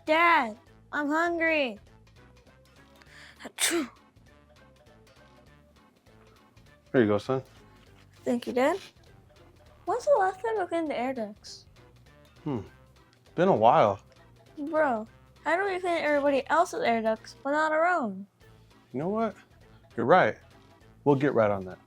Dad, I'm hungry. Here you go, son. Thank you, Dad. When's the last time I cleaned the air ducts? Been a while. Bro, how do we clean everybody else's air ducts but not our own? You know what? You're right. We'll get right on that.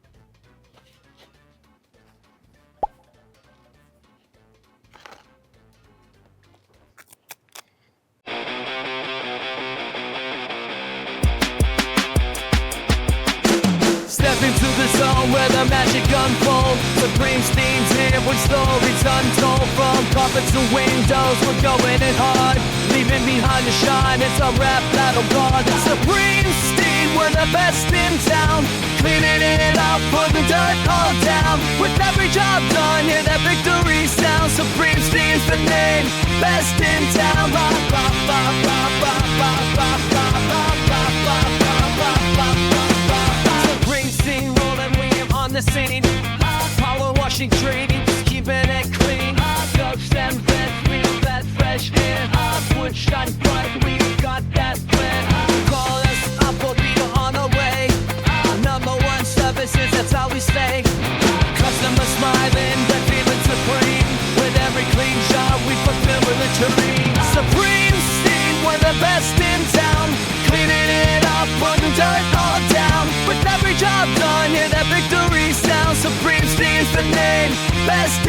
Step into the zone where the magic unfolds. Supreme steams here with stories untold. From carpets to windows, we're going in hard. Leaving behind the shine, it's a rap battle guard. Supreme steam, we're the best in town. Cleaning it up, put the dirt all down. With every job done, hear that victory sound. Supreme steam's the name, best in town. Ba, ba, ba, ba, ba, ba, ba, ba, ba, ba, ba, ba, ba, ba. Supreme steam rolling, we on the scene. Power washing dreams, keeping it clean. Ducts and vents, real that fresh air. Wood shine bright, we got that flair. Call us up, we'll be on our way. Number one services, that's how we stay. Customers smiling, they're feeling supreme. With every clean job, we fulfill with a dream. Supreme steam, we're the best in town. Cleaning it up, putting dirt all down. With every job done, hear that victory sound. Supreme steam's the name, best